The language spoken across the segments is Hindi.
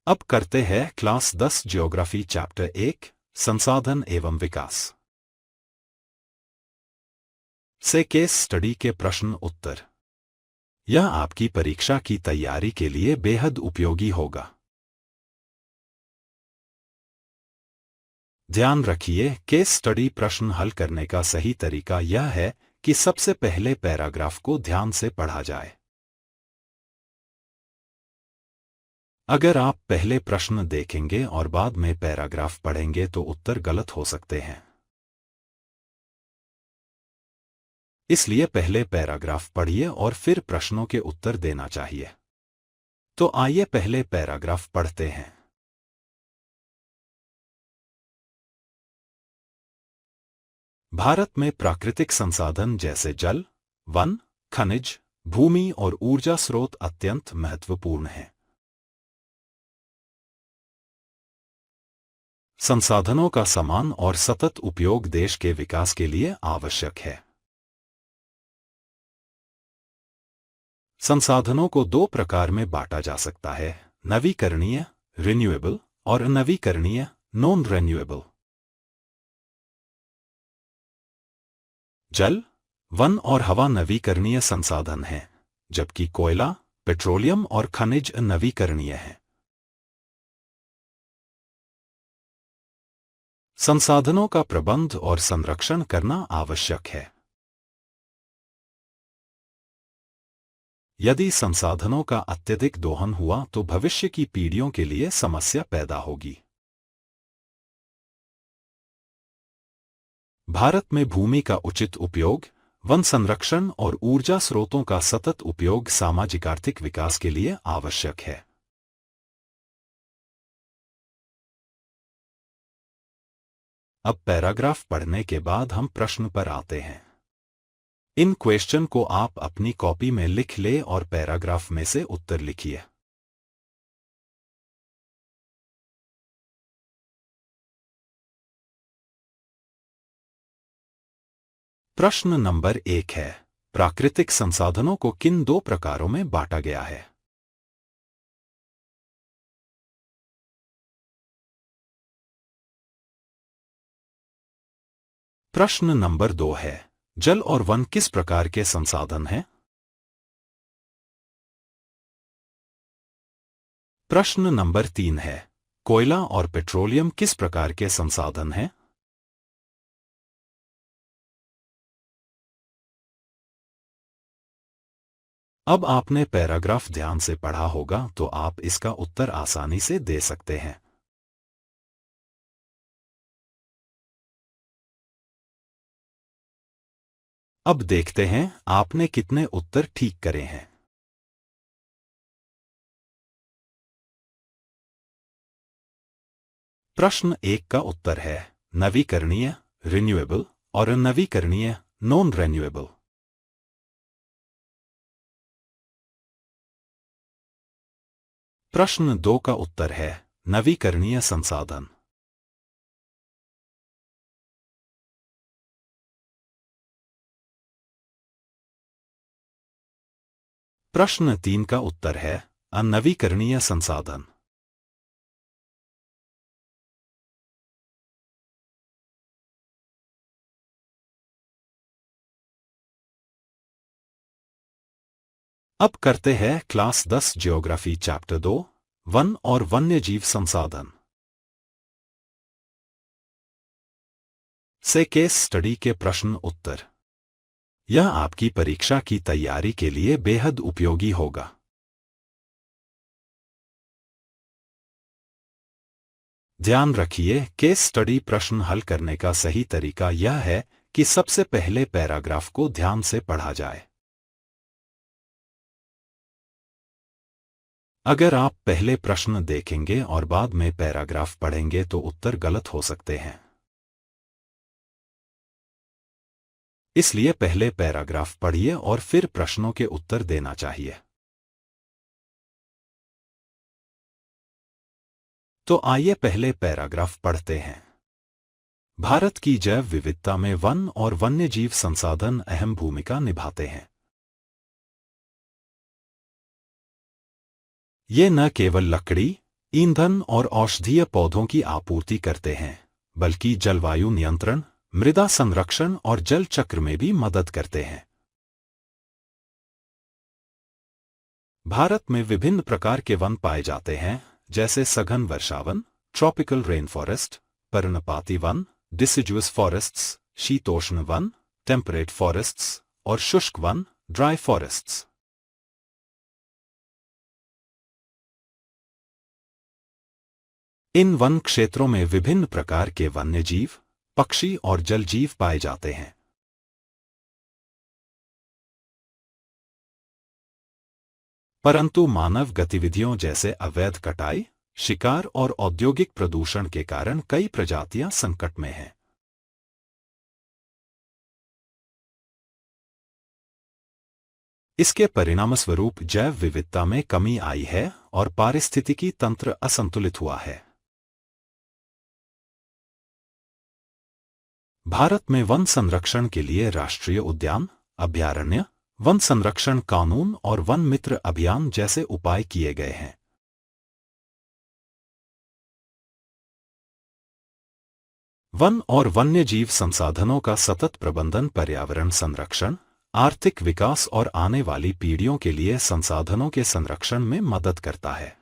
अब करते हैं क्लास 10 ज्योग्राफी चैप्टर 1 संसाधन एवं विकास से केस स्टडी के प्रश्न उत्तर। यह आपकी परीक्षा की तैयारी के लिए बेहद उपयोगी होगा। ध्यान रखिए, केस स्टडी प्रश्न हल करने का सही तरीका यह है कि सबसे पहले पैराग्राफ को ध्यान से पढ़ा जाए। अगर आप पहले प्रश्न देखेंगे और बाद में पैराग्राफ पढ़ेंगे तो उत्तर गलत हो सकते हैं। इसलिए पहले पैराग्राफ पढ़िए और फिर प्रश्नों के उत्तर देना चाहिए। तो आइए पहले पैराग्राफ पढ़ते हैं। भारत में प्राकृतिक संसाधन जैसे जल, वन, खनिज, भूमि और ऊर्जा स्रोत अत्यंत महत्वपूर्ण हैं। संसाधनों का समान और सतत उपयोग देश के विकास के लिए आवश्यक है। संसाधनों को दो प्रकार में बांटा जा सकता है: नवीकरणीय रिन्यूएबल और अनवीकरणीय नॉन रिन्यूएबल। जल, वन और हवा नवीकरणीय संसाधन हैं, जबकि कोयला, पेट्रोलियम और खनिज नवीकरणीय हैं। संसाधनों का प्रबंध और संरक्षण करना आवश्यक है। यदि संसाधनों का अत्यधिक दोहन हुआ तो भविष्य की पीढ़ियों के लिए समस्या पैदा होगी। भारत में भूमि का उचित उपयोग, वन संरक्षण और ऊर्जा स्रोतों का सतत उपयोग सामाजिक आर्थिक विकास के लिए आवश्यक है। अब पैराग्राफ पढ़ने के बाद हम प्रश्न पर आते हैं। इन क्वेश्चन को आप अपनी कॉपी में लिख ले और पैराग्राफ में से उत्तर लिखिए। प्रश्न नंबर 1 है, प्राकृतिक संसाधनों को किन दो प्रकारों में बांटा गया है? प्रश्न नंबर 2 है, जल और वन किस प्रकार के संसाधन हैं? प्रश्न नंबर 3 है, कोयला और पेट्रोलियम किस प्रकार के संसाधन हैं? अब आपने पैराग्राफ ध्यान से पढ़ा होगा तो आप इसका उत्तर आसानी से दे सकते हैं। अब देखते हैं आपने कितने उत्तर ठीक करे हैं। प्रश्न 1 का उत्तर है नवीकरणीय रिन्यूएबल और अनवीकरणीय नॉन रिन्यूएबल। प्रश्न 2 का उत्तर है नवीकरणीय संसाधन। प्रश्न 3 का उत्तर है अनवीकरणीय संसाधन। अब करते हैं क्लास 10 ज्योग्राफी चैप्टर 2 वन और वन्यजीव संसाधन से केस स्टडी के प्रश्न उत्तर। यह आपकी परीक्षा की तैयारी के लिए बेहद उपयोगी होगा। ध्यान रखिए, केस स्टडी प्रश्न हल करने का सही तरीका यह है कि सबसे पहले पैराग्राफ को ध्यान से पढ़ा जाए। अगर आप पहले प्रश्न देखेंगे और बाद में पैराग्राफ पढ़ेंगे तो उत्तर गलत हो सकते हैं। इसलिए पहले पैराग्राफ पढ़िए और फिर प्रश्नों के उत्तर देना चाहिए। तो आइए पहले पैराग्राफ पढ़ते हैं। भारत की जैव विविधता में वन और वन्यजीव संसाधन अहम भूमिका निभाते हैं। ये न केवल लकड़ी, ईंधन और औषधीय पौधों की आपूर्ति करते हैं, बल्कि जलवायु नियंत्रण, मृदा संरक्षण और जल चक्र में भी मदद करते हैं। भारत में विभिन्न प्रकार के वन पाए जाते हैं, जैसे सघन वर्षावन, ट्रॉपिकल रेन फॉरेस्ट, पर्णपाती वन, डिसिडुअस फॉरेस्ट्स, शीतोष्ण वन, टेम्परेट फॉरेस्ट्स और शुष्क one, dry forests. In one क्षेत्रों में विभिन्न प्रकार के वन्यजीव, पक्षी और जलजीव पाए जाते हैं। परंतु मानव गतिविधियों जैसे अवैध कटाई, शिकार और औद्योगिक प्रदूषण के कारण कई प्रजातियां संकट में हैं। इसके परिणामस्वरूप जैव विविधता में कमी आई है और पारिस्थितिकी तंत्र असंतुलित हुआ है। भारत में वन संरक्षण के लिए राष्ट्रीय उद्यान, अभयारण्य, वन संरक्षण कानून और वन मित्र अभियान जैसे उपाय किए गए हैं। वन और वन्यजीव संसाधनों का सतत प्रबंधन पर्यावरण संरक्षण, आर्थिक विकास और आने वाली पीढ़ियों के लिए संसाधनों के संरक्षण में मदद करता है।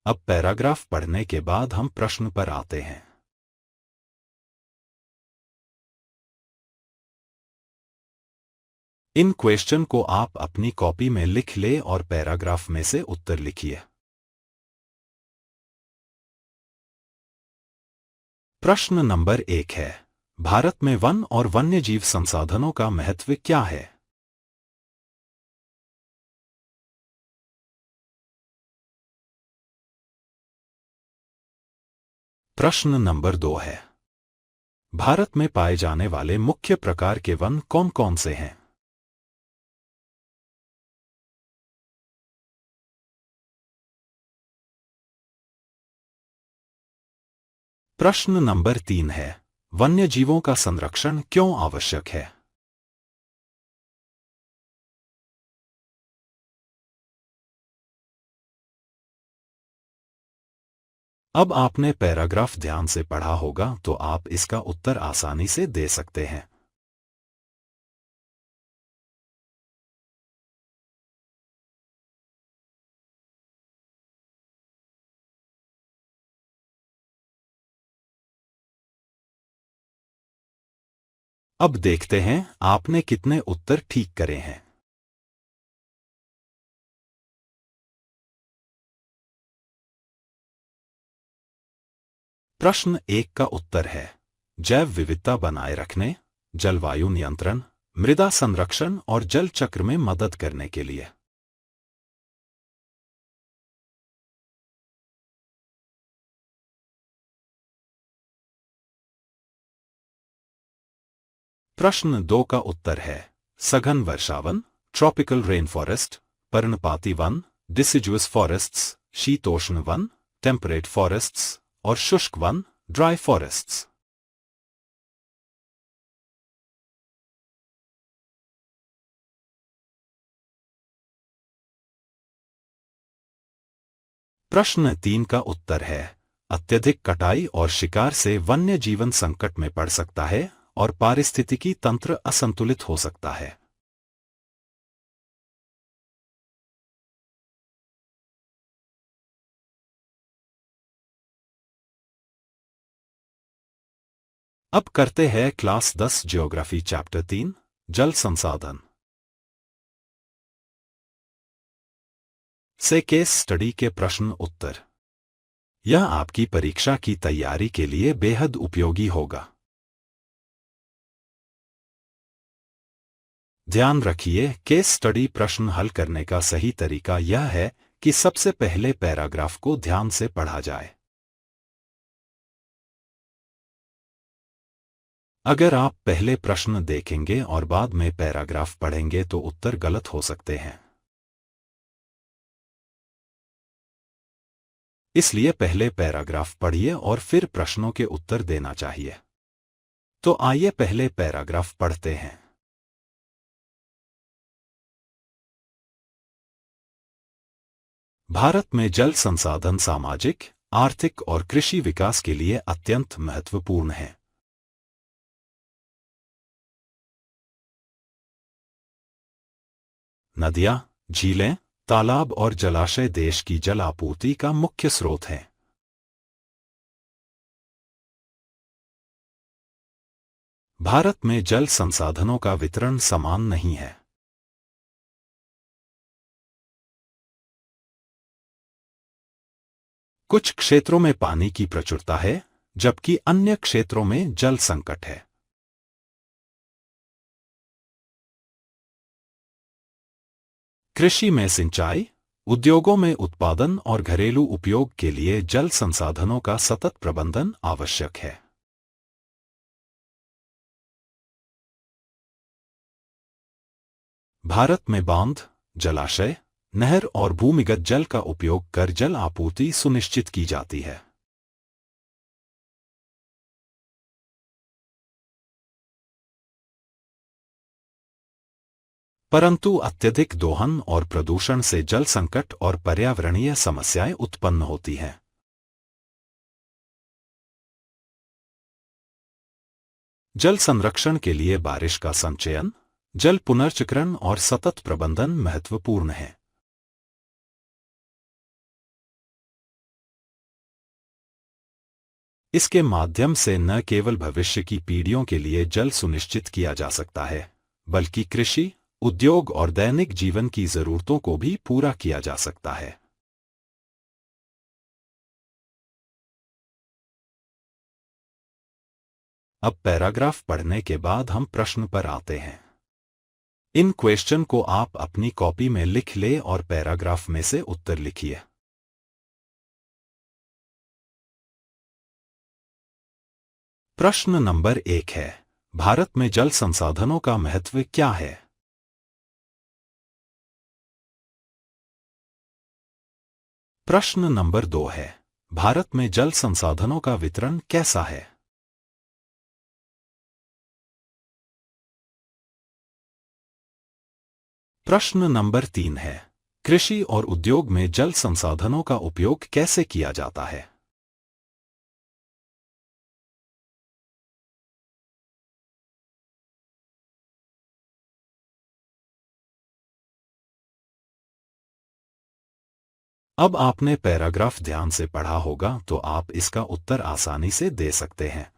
अब पैराग्राफ पढ़ने के बाद हम प्रश्न पर आते हैं। इन क्वेश्चन को आप अपनी कॉपी में लिख ले और पैराग्राफ में से उत्तर लिखिए। प्रश्न नंबर 1 है, भारत में वन और वन्यजीव संसाधनों का महत्व क्या है? प्रश्न नंबर 2 है, भारत में पाए जाने वाले मुख्य प्रकार के वन कौन कौन से हैं? प्रश्न नंबर 3 है, वन्यजीवों का संरक्षण क्यों आवश्यक है? अब आपने पैराग्राफ ध्यान से पढ़ा होगा, तो आप इसका उत्तर आसानी से दे सकते हैं। अब देखते हैं आपने कितने उत्तर ठीक करे हैं। प्रश्न 1 का उत्तर है, जैव विविधता बनाए रखने, जलवायु नियंत्रण, मृदा संरक्षण और जल चक्र में मदद करने के लिए। प्रश्न 2 का उत्तर है, सघन वर्षावन, ट्रॉपिकल रेन फॉरेस्ट, पर्णपाती वन, डिसिडुअस फॉरेस्ट्स, शीतोष्ण वन, टेम्परेट फॉरेस्ट्स और शुष्क वन, ड्राई फॉरेस्ट्स। प्रश्न 3 का उत्तर है, अत्यधिक कटाई और शिकार से वन्य जीवन संकट में पड़ सकता है और पारिस्थितिकी तंत्र असंतुलित हो सकता है। अब करते हैं क्लास 10 ज्योग्राफी चैप्टर 3, जल संसाधन से केस स्टडी के प्रश्न उत्तर। यह आपकी परीक्षा की तैयारी के लिए बेहद उपयोगी होगा। ध्यान रखिए, केस स्टडी प्रश्न हल करने का सही तरीका यह है कि सबसे पहले पैराग्राफ को ध्यान से पढ़ा जाए। अगर आप पहले प्रश्न देखेंगे और बाद में पैराग्राफ पढ़ेंगे तो उत्तर गलत हो सकते हैं। इसलिए पहले पैराग्राफ पढ़िए और फिर प्रश्नों के उत्तर देना चाहिए। तो आइए पहले पैराग्राफ पढ़ते हैं। भारत में जल संसाधन सामाजिक, आर्थिक और कृषि विकास के लिए अत्यंत महत्वपूर्ण है। नदियां, झीलें, तालाब और जलाशय देश की जल आपूर्ति का मुख्य स्रोत हैं। भारत में जल संसाधनों का वितरण समान नहीं है। कुछ क्षेत्रों में पानी की प्रचुरता है, जबकि अन्य क्षेत्रों में जल संकट है। कृषि में सिंचाई, उद्योगों में उत्पादन और घरेलू उपयोग के लिए जल संसाधनों का सतत प्रबंधन आवश्यक है। भारत में बांध, जलाशय, नहर और भूमिगत जल का उपयोग कर जल आपूर्ति सुनिश्चित की जाती है। परंतु अत्यधिक दोहन और प्रदूषण से जल संकट और पर्यावरणीय समस्याएं उत्पन्न होती हैं। जल संरक्षण के लिए बारिश का संचयन, जल पुनर्चक्रण और सतत प्रबंधन महत्वपूर्ण है। इसके माध्यम से न केवल भविष्य की पीढ़ियों के लिए जल सुनिश्चित किया जा सकता है, बल्कि कृषि, उद्योग और दैनिक जीवन की जरूरतों को भी पूरा किया जा सकता है। अब पैराग्राफ पढ़ने के बाद हम प्रश्न पर आते हैं। इन क्वेश्चन को आप अपनी कॉपी में लिख ले और पैराग्राफ में से उत्तर लिखिए। प्रश्न नंबर 1 है, भारत में जल संसाधनों का महत्व क्या है? प्रश्न नंबर 2 है, भारत में जल संसाधनों का वितरण कैसा है? प्रश्न नंबर 3 है, कृषि और उद्योग में जल संसाधनों का उपयोग कैसे किया जाता है? अब आपने पैराग्राफ ध्यान से पढ़ा होगा तो आप इसका उत्तर आसानी से दे सकते हैं।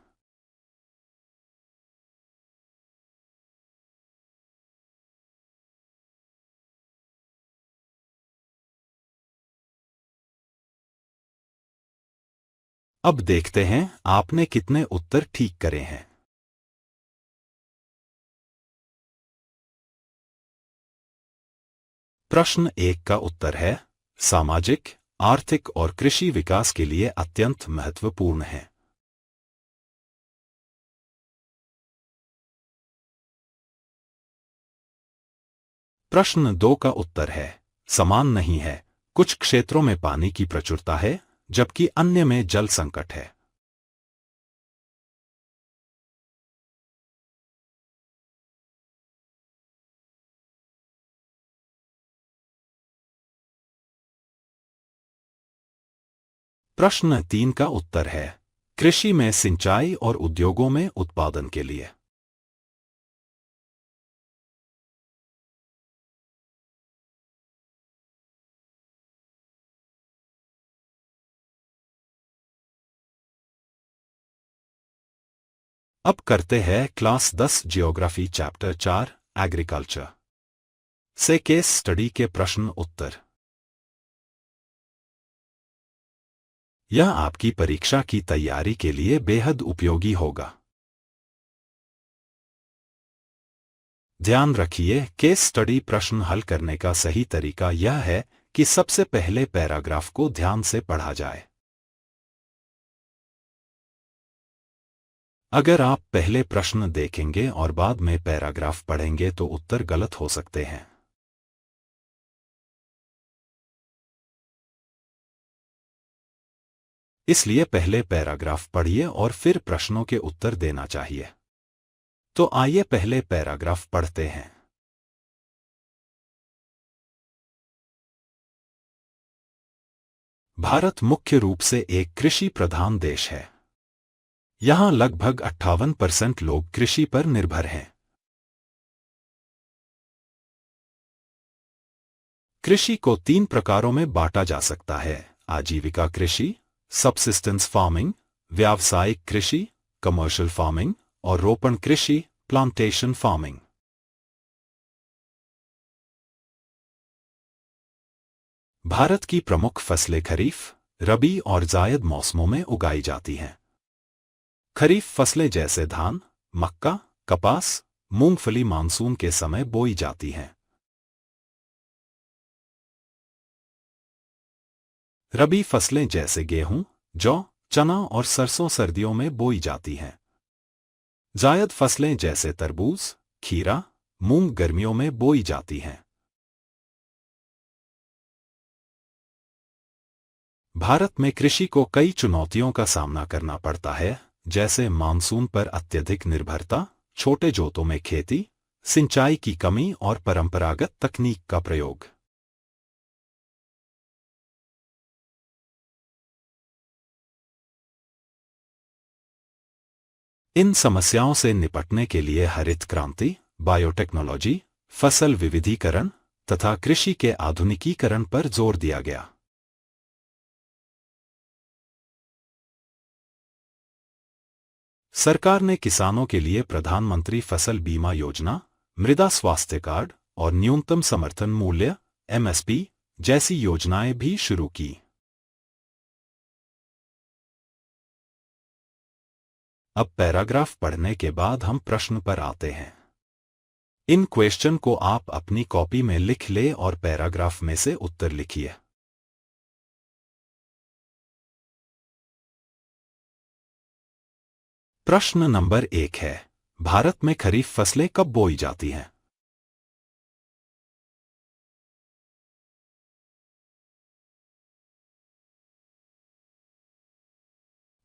अब देखते हैं आपने कितने उत्तर ठीक करे हैं। प्रश्न 1 का उत्तर है, सामाजिक, आर्थिक और कृषि विकास के लिए अत्यंत महत्वपूर्ण है। प्रश्न 2 का उत्तर है, समान नहीं है। कुछ क्षेत्रों में पानी की प्रचुरता है, जबकि अन्य में जल संकट है। प्रश्न 3 का उत्तर है, कृषि में सिंचाई और उद्योगों में उत्पादन के लिए। अब करते हैं क्लास 10 जियोग्राफी चैप्टर 4 एग्रीकल्चर से केस स्टडी के प्रश्न उत्तर। यह आपकी परीक्षा की तैयारी के लिए बेहद उपयोगी होगा। ध्यान रखिए, केस स्टडी प्रश्न हल करने का सही तरीका यह है कि सबसे पहले पैराग्राफ को ध्यान से पढ़ा जाए। अगर आप पहले प्रश्न देखेंगे और बाद में पैराग्राफ पढ़ेंगे तो उत्तर गलत हो सकते हैं। इसलिए पहले पैराग्राफ पढ़िए और फिर प्रश्नों के उत्तर देना चाहिए। तो आइए पहले पैराग्राफ पढ़ते हैं। भारत मुख्य रूप से एक कृषि प्रधान देश है। यहां लगभग 58% लोग कृषि पर निर्भर हैं। कृषि को 3 प्रकारों में बांटा जा सकता है: आजीविका कृषि, सबसिस्टेंस फार्मिंग, व्यावसायिक कृषि, कमर्शियल फार्मिंग, और रोपण कृषि, प्लांटेशन फार्मिंग। भारत की प्रमुख फसलें खरीफ, रबी और जायद मौसमों में उगाई जाती हैं। खरीफ फसलें जैसे धान, मक्का, कपास, मूंगफली मानसून के समय बोई जाती हैं। रबी फसलें जैसे गेहूं, जौ, चना और सरसों सर्दियों में बोई जाती हैं। जायद फसलें जैसे तरबूज, खीरा, मूंग गर्मियों में बोई जाती हैं। भारत में कृषि को कई चुनौतियों का सामना करना पड़ता है, जैसे मानसून पर अत्यधिक निर्भरता, छोटे जोतों में खेती, सिंचाई की कमी और परंपरागत तकनीक का प्रयोग। इन समस्याओं से निपटने के लिए हरित क्रांति, बायोटेक्नोलॉजी, फसल विविधीकरण तथा कृषि के आधुनिकीकरण पर जोर दिया गया। सरकार ने किसानों के लिए प्रधानमंत्री फसल बीमा योजना, मृदा स्वास्थ्य कार्ड और न्यूनतम समर्थन मूल्य (एमएसपी) जैसी योजनाएं भी शुरू की। अब पैराग्राफ पढ़ने के बाद हम प्रश्न पर आते हैं। इन क्वेश्चन को आप अपनी कॉपी में लिख ले और पैराग्राफ में से उत्तर लिखिए। प्रश्न नंबर 1 है, भारत में खरीफ फसलें कब बोई जाती हैं?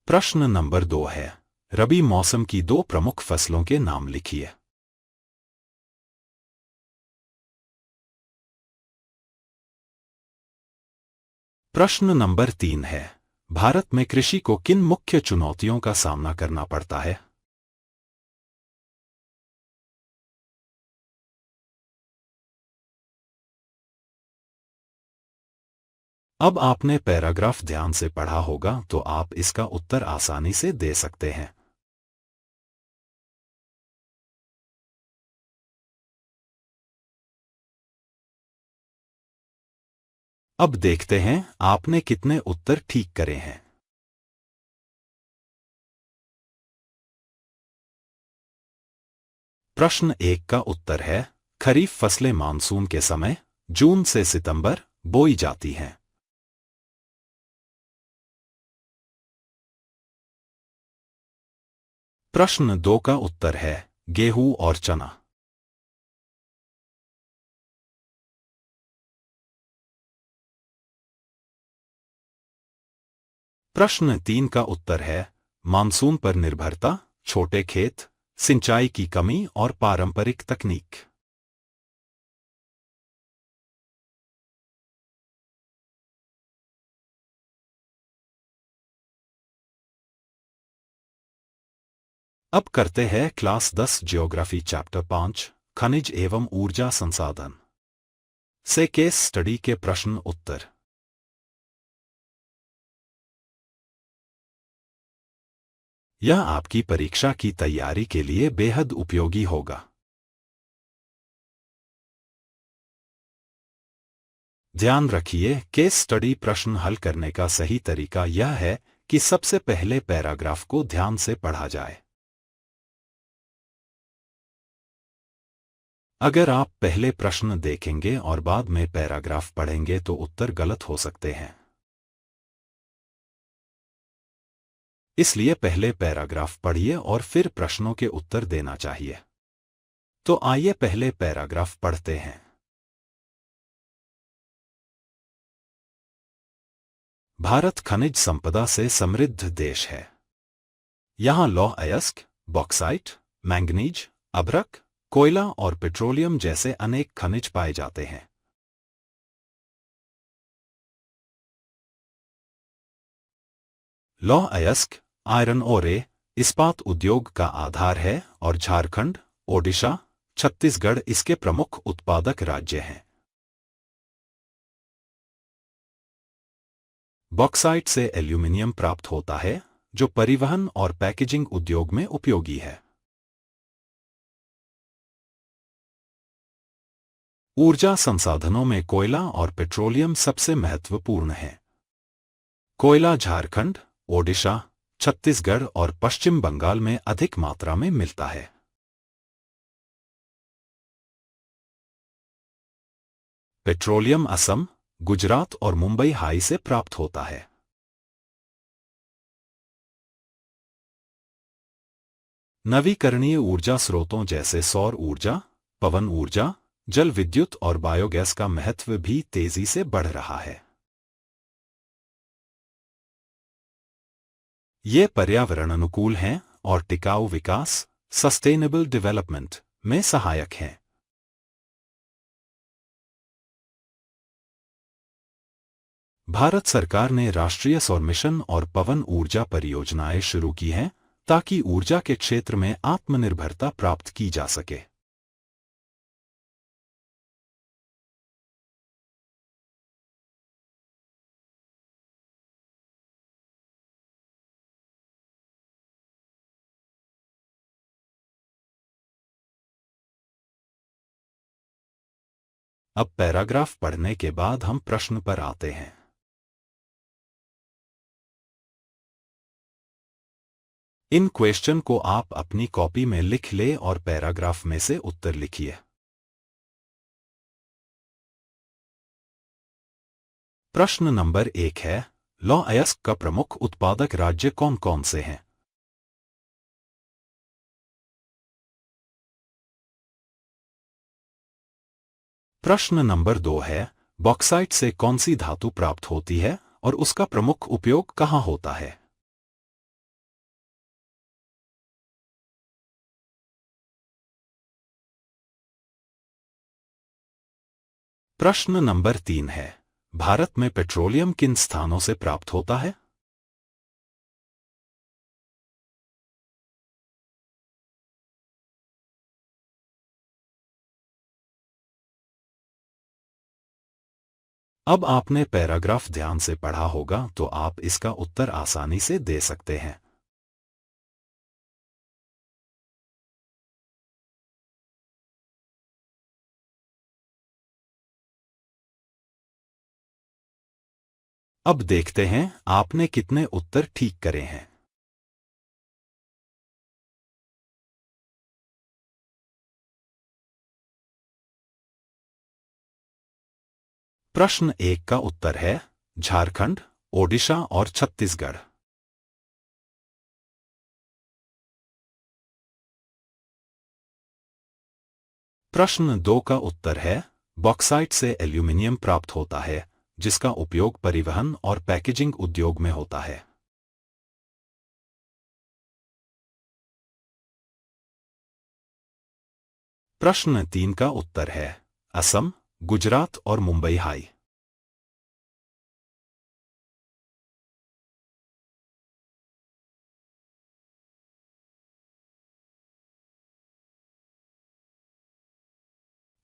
प्रश्न नंबर 2 है, रबी मौसम की 2 प्रमुख फसलों के नाम लिखिए। प्रश्न नंबर 3 है, भारत में कृषि को किन मुख्य चुनौतियों का सामना करना पड़ता है? अब आपने पैराग्राफ ध्यान से पढ़ा होगा, तो आप इसका उत्तर आसानी से दे सकते हैं। अब देखते हैं आपने कितने उत्तर ठीक करे हैं। प्रश्न 1 का उत्तर है, खरीफ फसलें मानसून के समय जून से सितंबर बोई जाती हैं। प्रश्न 2 का उत्तर है, गेहूं और चना। प्रश्न 3 का उत्तर है, मानसून पर निर्भरता, छोटे खेत, सिंचाई की कमी और पारंपरिक तकनीक। अब करते हैं क्लास 10 ज्योग्राफी चैप्टर 5 खनिज एवं ऊर्जा संसाधन से केस स्टडी के प्रश्न उत्तर। यह आपकी परीक्षा की तैयारी के लिए बेहद उपयोगी होगा। ध्यान रखिए, केस स्टडी प्रश्न हल करने का सही तरीका यह है कि सबसे पहले पैराग्राफ को ध्यान से पढ़ा जाए। अगर आप पहले प्रश्न देखेंगे और बाद में पैराग्राफ पढ़ेंगे तो उत्तर गलत हो सकते हैं। इसलिए पहले पैराग्राफ पढ़िए और फिर प्रश्नों के उत्तर देना चाहिए। तो आइए पहले पैराग्राफ पढ़ते हैं। भारत खनिज संपदा से समृद्ध देश है। यहाँ लौह अयस्क, बॉक्साइट, मैंगनीज अभ्रक, कोयला और पेट्रोलियम जैसे अनेक खनिज पाए जाते हैं। लौह अयस्क, आयरन ओरे, इस्पात उद्योग का आधार है और झारखंड, ओडिशा, छत्तीसगढ़ इसके प्रमुख उत्पादक राज्य हैं। बॉक्साइट से एल्यूमीनियम प्राप्त होता है, जो परिवहन और पैकेजिंग उद्योग में उपयोगी है। ऊर्जा संसाधनों में कोयला और पेट्रोलियम सबसे महत्वपूर्ण हैं। कोयला झारखंड, ओडिशा, छत्तीसगढ़ और पश्चिम बंगाल में अधिक मात्रा में मिलता है। पेट्रोलियम असम, गुजरात और मुंबई हाई से प्राप्त होता है। नवीकरणीय ऊर्जा स्रोतों जैसे सौर ऊर्जा, पवन ऊर्जा, जल विद्युत और बायोगैस का महत्व भी तेजी से बढ़ रहा है। ये पर्यावरण अनुकूल हैं और टिकाऊ विकास, सस्टेनेबल डेवलपमेंट में सहायक हैं। भारत सरकार ने राष्ट्रीय सौर मिशन और पवन ऊर्जा परियोजनाएं शुरू की हैं, ताकि ऊर्जा के क्षेत्र में आत्मनिर्भरता प्राप्त की जा सके। अब पैराग्राफ पढ़ने के बाद हम प्रश्न पर आते हैं। इन क्वेश्चन को आप अपनी कॉपी में लिख ले और पैराग्राफ में से उत्तर लिखिए। प्रश्न नंबर 1 है, लौह अयस्क का प्रमुख उत्पादक राज्य कौन कौन से हैं? प्रश्न नंबर 2 है, बॉक्साइट से कौन सी धातु प्राप्त होती है और उसका प्रमुख उपयोग कहाँ होता है? प्रश्न नंबर 3 है, भारत में पेट्रोलियम किन स्थानों से प्राप्त होता है? अब आपने पैराग्राफ ध्यान से पढ़ा होगा, तो आप इसका उत्तर आसानी से दे सकते हैं। अब देखते हैं आपने कितने उत्तर ठीक करे हैं। प्रश्न 1 का उत्तर है झारखंड, ओडिशा और छत्तीसगढ़। प्रश्न 2 का उत्तर है बॉक्साइट से एल्यूमीनियम प्राप्त होता है, जिसका उपयोग परिवहन और पैकेजिंग उद्योग में होता है। प्रश्न 3 का उत्तर है असम, गुजरात और मुंबई हाई।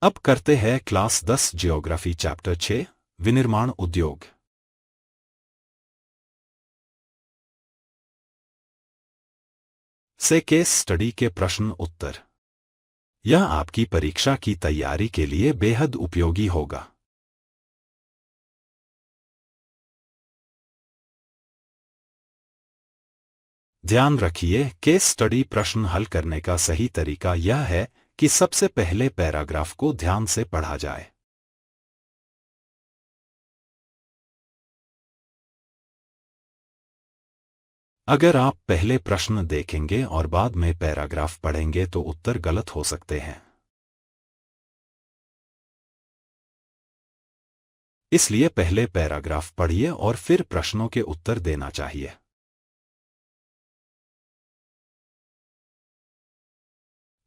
अब करते हैं क्लास 10 ज्योग्राफी चैप्टर 6 विनिर्माण उद्योग से केस स्टडी के प्रश्न उत्तर। यह आपकी परीक्षा की तैयारी के लिए बेहद उपयोगी होगा। ध्यान रखिए, केस स्टडी प्रश्न हल करने का सही तरीका यह है कि सबसे पहले पैराग्राफ को ध्यान से पढ़ा जाए। अगर आप पहले प्रश्न देखेंगे और बाद में पैराग्राफ पढ़ेंगे तो उत्तर गलत हो सकते हैं। इसलिए पहले पैराग्राफ पढ़िए और फिर प्रश्नों के उत्तर देना चाहिए।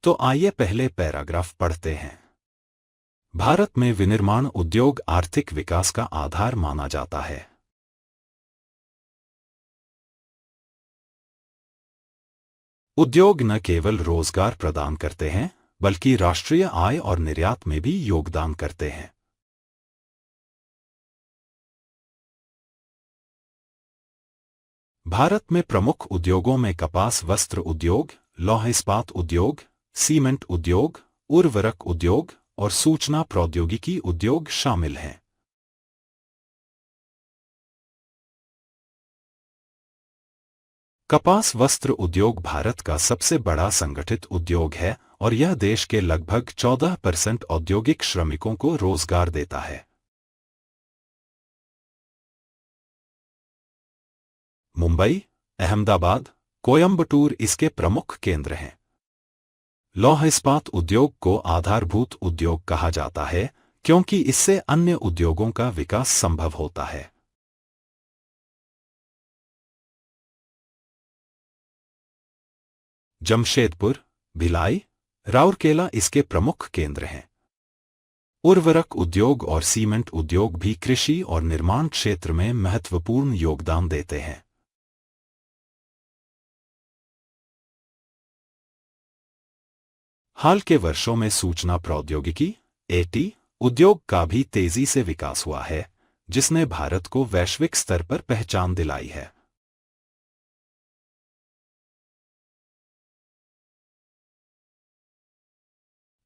तो आइए पहले पैराग्राफ पढ़ते हैं। भारत में विनिर्माण उद्योग आर्थिक विकास का आधार माना जाता है। उद्योग न केवल रोजगार प्रदान करते हैं, बल्कि राष्ट्रीय आय और निर्यात में भी योगदान करते हैं। भारत में प्रमुख उद्योगों में कपास वस्त्र उद्योग, लौह इस्पात उद्योग, सीमेंट उद्योग, उर्वरक उद्योग और सूचना प्रौद्योगिकी उद्योग शामिल हैं। कपास वस्त्र उद्योग भारत का सबसे बड़ा संगठित उद्योग है और यह देश के लगभग 14% औद्योगिक श्रमिकों को रोजगार देता है। मुंबई, अहमदाबाद, कोयंबटूर इसके प्रमुख केंद्र हैं। लौह इस्पात उद्योग को आधारभूत उद्योग कहा जाता है क्योंकि इससे अन्य उद्योगों का विकास संभव होता है। जमशेदपुर, भिलाई, राउरकेला इसके प्रमुख केंद्र हैं। उर्वरक उद्योग और सीमेंट उद्योग भी कृषि और निर्माण क्षेत्र में महत्वपूर्ण योगदान देते हैं। हाल के वर्षों में सूचना प्रौद्योगिकी (एटी) उद्योग का भी तेजी से विकास हुआ है, जिसने भारत को वैश्विक स्तर पर पहचान दिलाई है।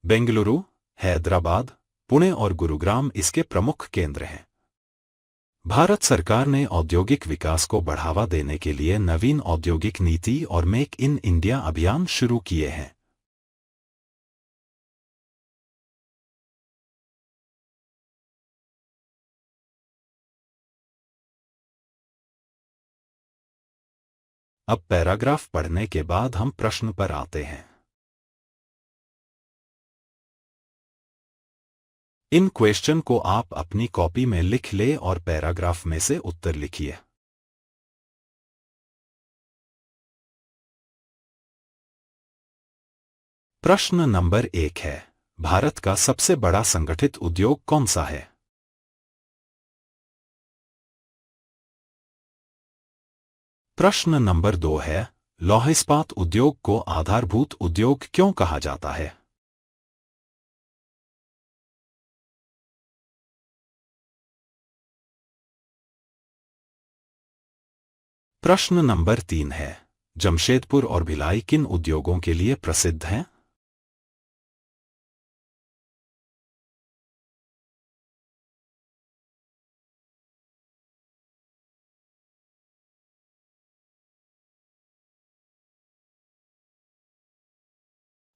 बेंगलुरु, हैदराबाद, पुणे और गुरुग्राम इसके प्रमुख केंद्र हैं। भारत सरकार ने औद्योगिक विकास को बढ़ावा देने के लिए नवीन औद्योगिक नीति और मेक इन इंडिया अभियान शुरू किए हैं। अब पैराग्राफ पढ़ने के बाद हम प्रश्न पर आते हैं। इन क्वेश्चन को आप अपनी कॉपी में लिख ले और पैराग्राफ में से उत्तर लिखिए। प्रश्न नंबर 1 है, भारत का सबसे बड़ा संगठित उद्योग कौन सा है? प्रश्न नंबर 2 है, लौह इस्पात उद्योग को आधारभूत उद्योग क्यों कहा जाता है? प्रश्न नंबर 3 है, जमशेदपुर और भिलाई किन उद्योगों के लिए प्रसिद्ध हैं?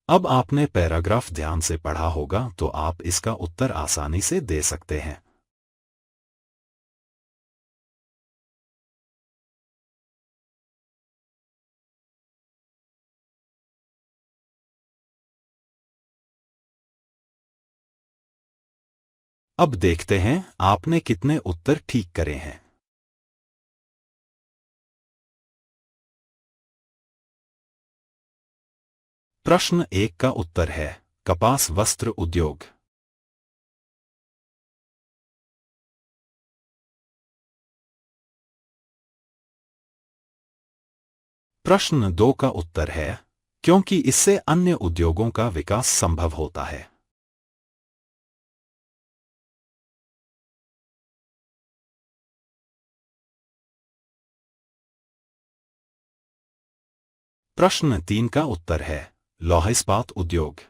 अब आपने पैराग्राफ ध्यान से पढ़ा होगा तो आप इसका उत्तर आसानी से दे सकते हैं। अब देखते हैं आपने कितने उत्तर ठीक करे हैं। प्रश्न 1 का उत्तर है कपास वस्त्र उद्योग। प्रश्न 2 का उत्तर है क्योंकि इससे अन्य उद्योगों का विकास संभव होता है। प्रश्न 3 का उत्तर है लौह इस्पात उद्योग।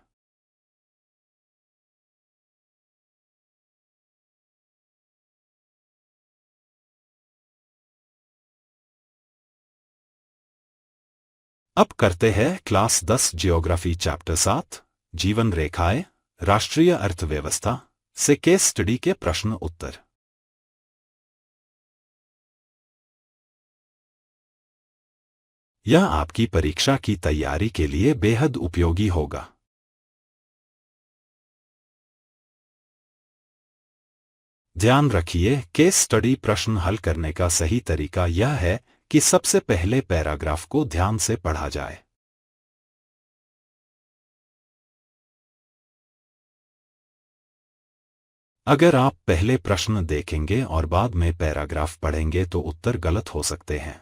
अब करते हैं क्लास 10 ज्योग्राफी चैप्टर 7 जीवन रेखाएं राष्ट्रीय अर्थव्यवस्था से केस स्टडी के प्रश्न उत्तर। यह आपकी परीक्षा की तैयारी के लिए बेहद उपयोगी होगा। ध्यान रखिए, केस स्टडी प्रश्न हल करने का सही तरीका यह है कि सबसे पहले पैराग्राफ को ध्यान से पढ़ा जाए। अगर आप पहले प्रश्न देखेंगे और बाद में पैराग्राफ पढ़ेंगे तो उत्तर गलत हो सकते हैं।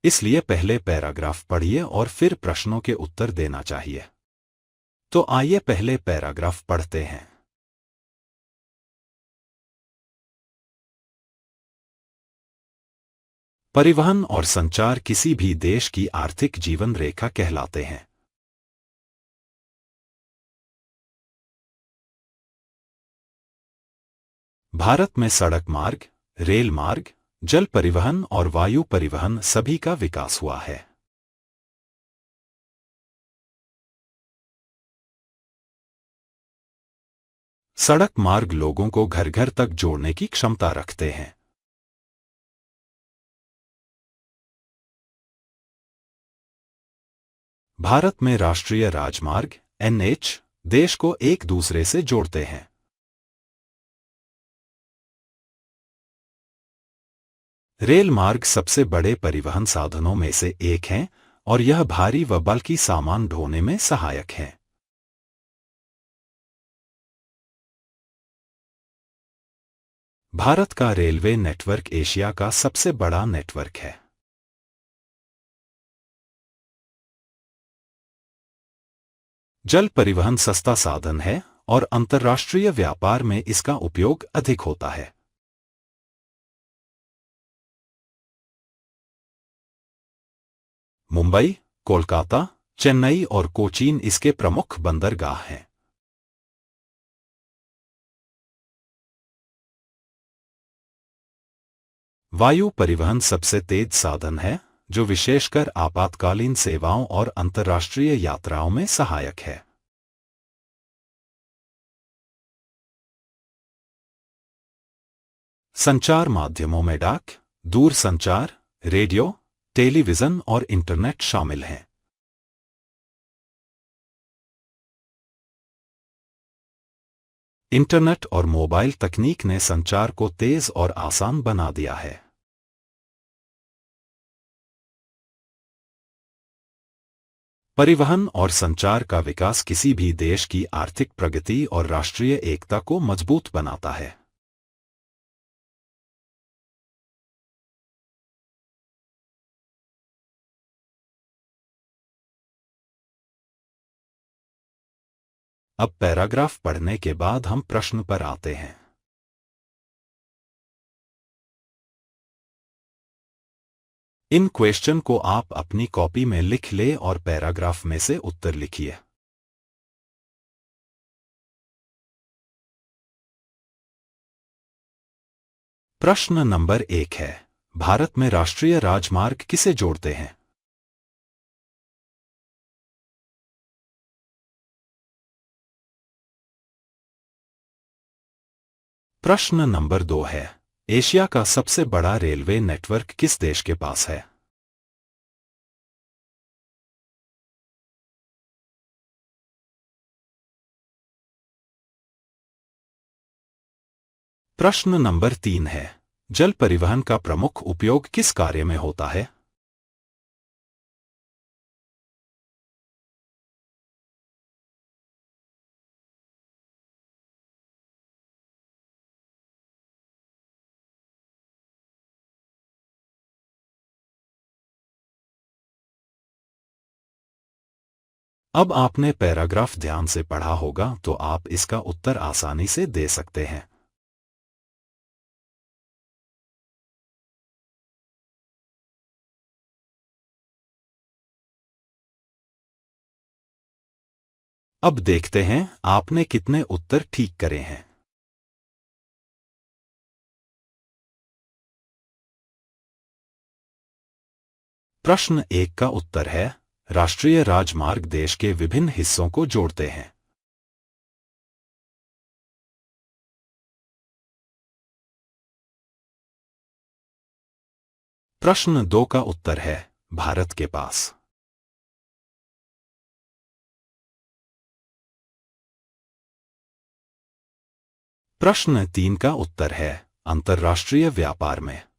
इसलिए पहले पैराग्राफ पढ़िए और फिर प्रश्नों के उत्तर देना चाहिए। तो आइए पहले पैराग्राफ पढ़ते हैं। परिवहन और संचार किसी भी देश की आर्थिक जीवन रेखा कहलाते हैं। भारत में सड़क मार्ग, रेल मार्ग, जल परिवहन और वायु परिवहन सभी का विकास हुआ है। सड़क मार्ग लोगों को घर घर तक जोड़ने की क्षमता रखते हैं। भारत में राष्ट्रीय राजमार्ग (NH) देश को एक दूसरे से जोड़ते हैं। रेल मार्ग सबसे बड़े परिवहन साधनों में से एक है और यह भारी व बल्कि सामान ढोने में सहायक है। भारत का रेलवे नेटवर्क एशिया का सबसे बड़ा नेटवर्क है। जल परिवहन सस्ता साधन है और अंतर्राष्ट्रीय व्यापार में इसका उपयोग अधिक होता है। मुंबई, कोलकाता, चेन्नई और कोचीन इसके प्रमुख बंदरगाह हैं। वायु परिवहन सबसे तेज साधन है, जो विशेषकर आपातकालीन सेवाओं और अंतर्राष्ट्रीय यात्राओं में सहायक है। संचार माध्यमों में डाक, दूरसंचार, रेडियो, टेलीविजन और इंटरनेट शामिल हैं। इंटरनेट और मोबाइल तकनीक ने संचार को तेज और आसान बना दिया है। परिवहन और संचार का विकास किसी भी देश की आर्थिक प्रगति और राष्ट्रीय एकता को मजबूत बनाता है। अब पैराग्राफ पढ़ने के बाद हम प्रश्न पर आते हैं। इन क्वेश्चन को आप अपनी कॉपी में लिख ले और पैराग्राफ में से उत्तर लिखिए। प्रश्न नंबर 1 है, भारत में राष्ट्रीय राजमार्ग किसे जोड़ते हैं? प्रश्न नंबर 2 है, एशिया का सबसे बड़ा रेलवे नेटवर्क किस देश के पास है? प्रश्न नंबर 3 है, जल परिवहन का प्रमुख उपयोग किस कार्य में होता है? अब आपने पैराग्राफ ध्यान से पढ़ा होगा तो आप इसका उत्तर आसानी से दे सकते हैं। अब देखते हैं आपने कितने उत्तर ठीक करे हैं। प्रश्न 1 का उत्तर है, राष्ट्रीय राजमार्ग देश के विभिन्न हिस्सों को जोड़ते हैं। प्रश्न 2 का उत्तर है, भारत के पास। प्रश्न 3 का उत्तर है, अंतर्राष्ट्रीय व्यापार में।